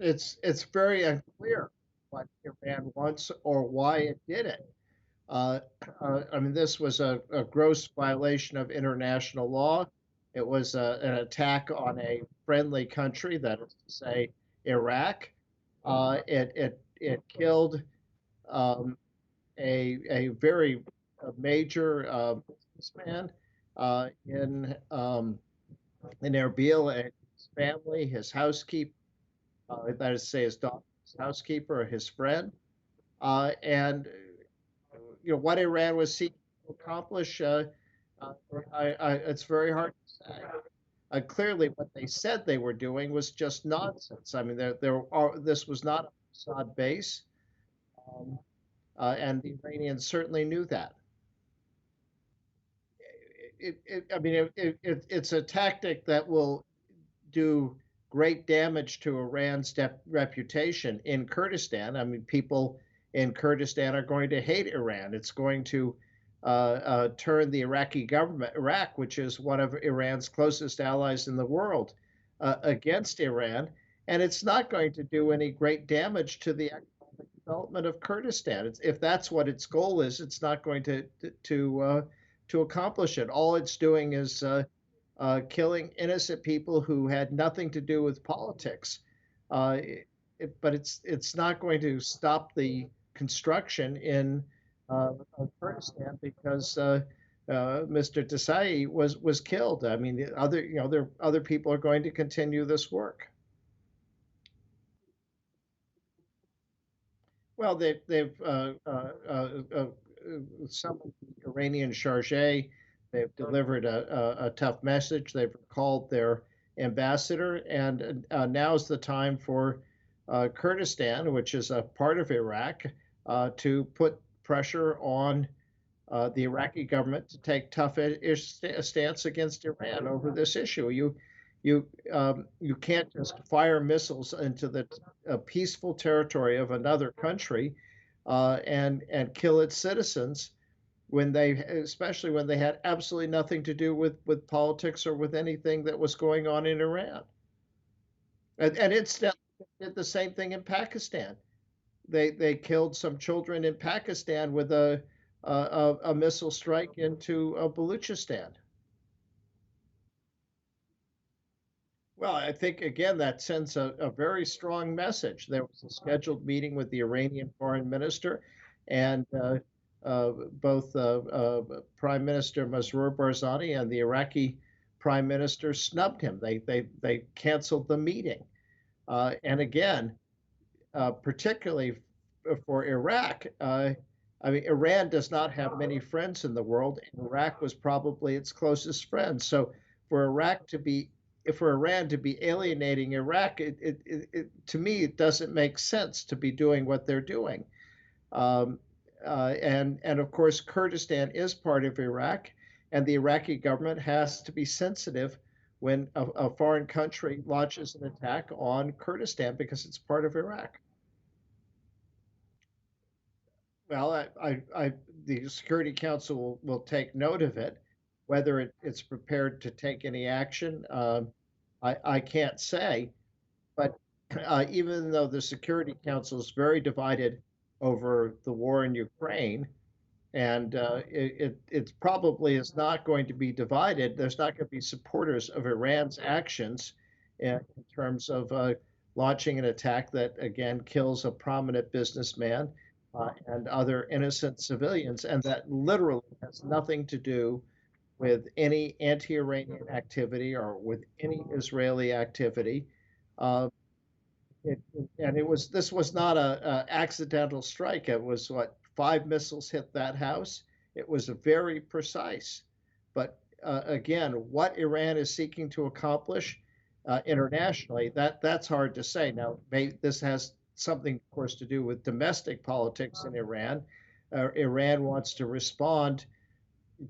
It's very unclear what Iran wants or why it did it. Uh, I mean, this was a gross violation of international law. It was an attack on a friendly country, that is to say, Iraq. It killed um, a very major businessman in Erbil, and his family, his housekeeper, that is to say, his daughter's housekeeper, his friend, and what Iran was seeking to accomplish. Uh, it's very hard to say. Clearly, what they said they were doing was just nonsense. I mean, this was not a Mossad base, um, and the Iranians certainly knew that. I mean, it's a tactic that will do great damage to Iran's reputation in Kurdistan. I mean, people in Kurdistan are going to hate Iran. It's going to turn the Iraqi government, Iraq, which is one of Iran's closest allies in the world, against Iran. And it's not going to do any great damage to the economic development of Kurdistan. If that's what its goal is, it's not going to accomplish it. All it's doing is killing innocent people who had nothing to do with politics. Uh, but it's not going to stop the construction in Kurdistan because Mr. Desai was killed. I mean, the other there other people are going to continue this work. Well, they've summoned the Iranian chargé. They've delivered a tough message. They've recalled their ambassador, and now's the time for Kurdistan, which is a part of Iraq, to put pressure on the Iraqi government to take tough stance against Iran over this issue. You can't just fire missiles into the peaceful territory of another country and kill its citizens when especially when they had absolutely nothing to do with politics or with anything that was going on in Iran. And incidentally, they did the same thing in Pakistan. They killed some children in Pakistan with a missile strike into Baluchistan. Well, I think again that sends a very strong message. There was a scheduled meeting with the Iranian foreign minister, and both Prime Minister Masroor Barzani and the Iraqi Prime Minister snubbed him. They canceled the meeting. And again, particularly for Iraq, I mean, Iran does not have many friends in the world, and Iraq was probably its closest friend. So for Iraq to be for Iran to be alienating Iraq, to me, it doesn't make sense to be doing what they're doing. Um, and of course, Kurdistan is part of Iraq, and the Iraqi government has to be sensitive when a foreign country launches an attack on Kurdistan because it's part of Iraq. Well, the Security Council will take note of it. Whether it's prepared to take any action, I can't say. But even though the Security Council is very divided over the war in Ukraine, and it probably is not going to be divided. There's not going to be supporters of Iran's actions in terms of launching an attack that again kills a prominent businessman and other innocent civilians, and that literally has nothing to do with any anti-Iranian activity or with any Israeli activity. Uh, and this was not a accidental strike. It was what, five missiles hit that house. It was very precise. But again, what Iran is seeking to accomplish internationally, that's hard to say. Now, this has something, of course, to do with domestic politics in Iran. Iran wants to respond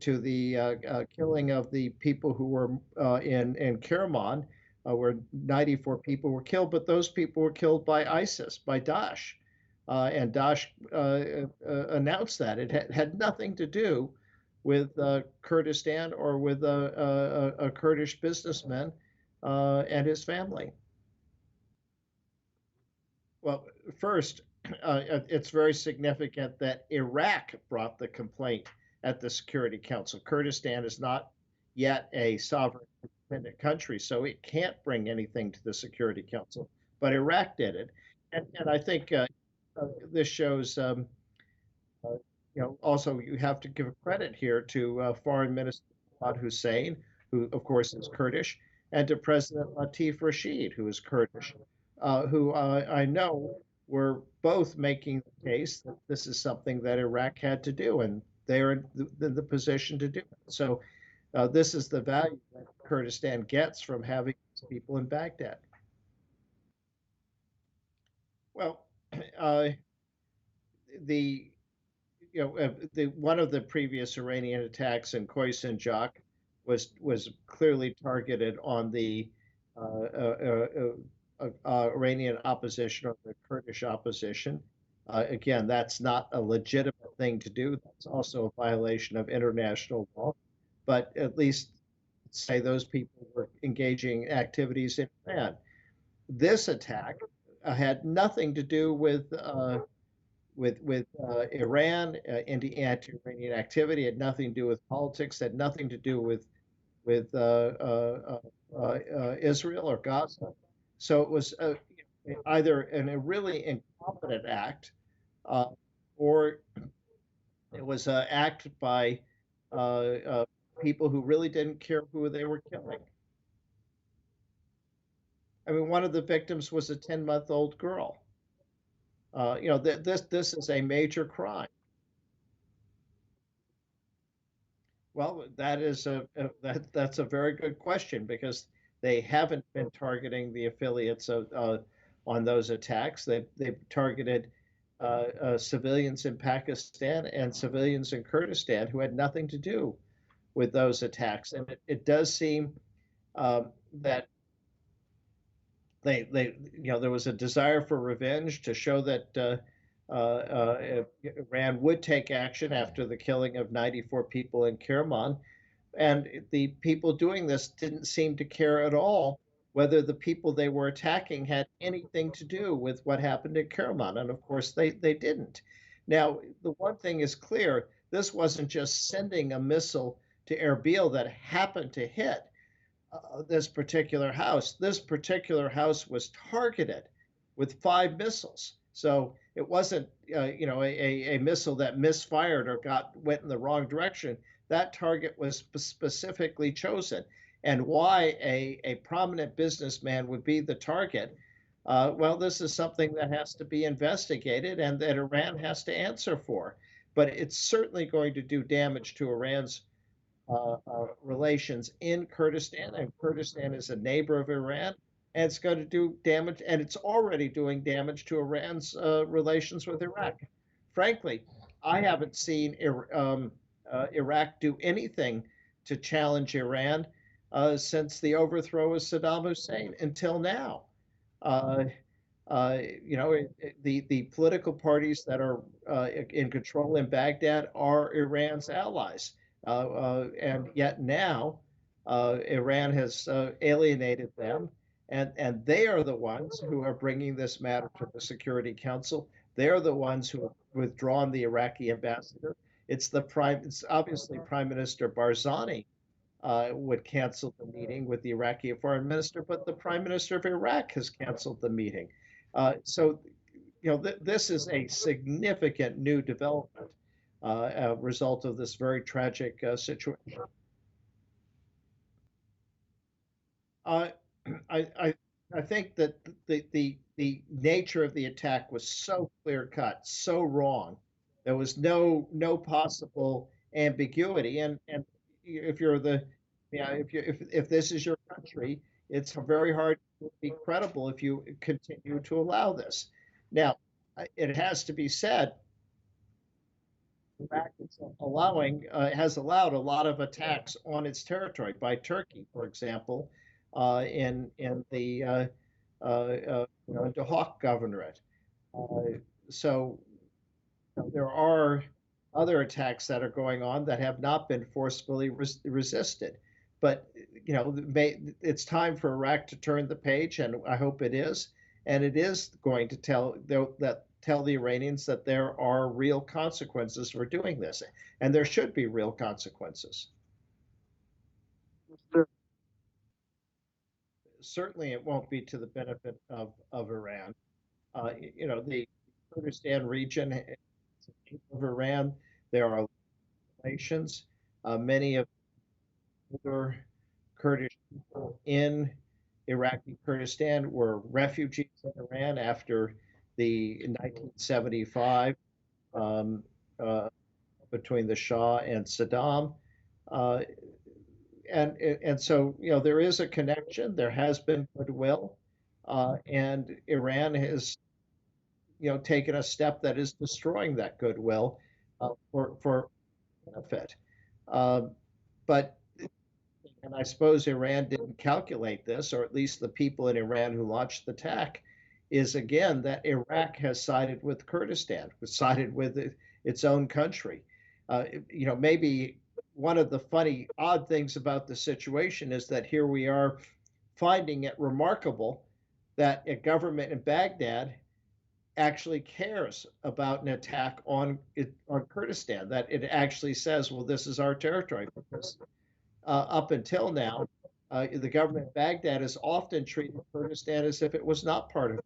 to the killing of the people who were in Kerman, where 94 people were killed, but those people were killed by ISIS, by Daesh. And Daesh announced that. It had nothing to do with Kurdistan or with a Kurdish businessman and his family. Well, first, it's very significant that Iraq brought the complaint at the Security Council. Kurdistan is not yet a sovereign independent country, so it can't bring anything to the Security Council. But Iraq did it, and I think this shows. Uh, also you have to give credit here to Foreign Minister Saad Hussein, who of course is Kurdish, and to President Latif Rashid, who is Kurdish, who I know were both making the case that this is something that Iraq had to do, and they're in the position to do it. So this is the value that Kurdistan gets from having these people in Baghdad. Well, uh, the the one of the previous Iranian attacks in Khoisan was clearly targeted on the uh, uh, Iranian opposition or the Kurdish opposition. Again, that's not a legitimate thing to do. That's also a violation of international law. But at least say those people were engaging activities in Iran. This attack had nothing to do with Iran, anti-Iranian activity, had nothing to do with politics, had nothing to do with Israel or Gaza. So it was either a really incompetent act, uh, or it was an act by uh, uh, people who really didn't care who they were killing. I mean, one of the victims was a 10-month-old girl. This is a major crime. Well, that's a very good question because they haven't been targeting the affiliates on those attacks. They've targeted civilians in Pakistan and civilians in Kurdistan who had nothing to do with those attacks. And it does seem that there was a desire for revenge to show that Iran would take action after the killing of 94 people in Kerman. And the people doing this didn't seem to care at all whether the people they were attacking had anything to do with what happened in Kerman. And of course, they didn't. Now, the one thing is clear, this wasn't just sending a missile to Erbil that happened to hit this particular house. This particular house was targeted with 5 missiles. So it wasn't, a missile that misfired or went in the wrong direction. That target was specifically chosen. And why a prominent businessman would be the target, well, this is something that has to be investigated and that Iran has to answer for. But it's certainly going to do damage to Iran's relations in Kurdistan, and Kurdistan is a neighbor of Iran, and it's going to do damage, and it's already doing damage to Iran's relations with Iraq. Frankly, I haven't seen Iraq do anything to challenge Iran since the overthrow of Saddam Hussein until now. Uh, the political parties that are in control in Baghdad are Iran's allies. And yet now Iran has alienated them, and they are the ones who are bringing this matter to the Security Council. They're the ones who have withdrawn the Iraqi ambassador. It's obviously Prime Minister Barzani would cancel the meeting with the Iraqi foreign minister, but the Prime Minister of Iraq has canceled the meeting. So, this is a significant new development, a result of this very tragic situation. Uh, I, I, I think that the nature of the attack was so clear cut, so wrong. There was no possible ambiguity. And if you're the, yeah, if this is your country, it's very hard to be credible if you continue to allow this. Now, it has to be said, Iraq is has allowed a lot of attacks on its territory by Turkey, for example, in the Duhok governorate. So there are other attacks that are going on that have not been forcefully resisted. But it's time for Iraq to turn the page, and I hope it is. and it is going to tell the Iranians that there are real consequences for doing this, and there should be real consequences. Certainly, it won't be to the benefit of Iran. The Kurdistan region of Iran, there are nations. Many of the other Kurdish people in Iraqi Kurdistan were refugees in Iran after the 1975 um, uh, between the Shah and Saddam. Uh, and so there is a connection. There has been goodwill, and Iran has taken a step that is destroying that goodwill for benefit. Um, but and I suppose Iran didn't calculate this, or at least the people in Iran who launched the attack, is again that Iraq has sided with Kurdistan, sided with its own country. Maybe one of the funny, odd things about the situation is that here we are finding it remarkable that a government in Baghdad actually cares about an attack on Kurdistan, that it actually says, well, this is our territory. Because up until now, the government of Baghdad has often treated Kurdistan as if it was not part of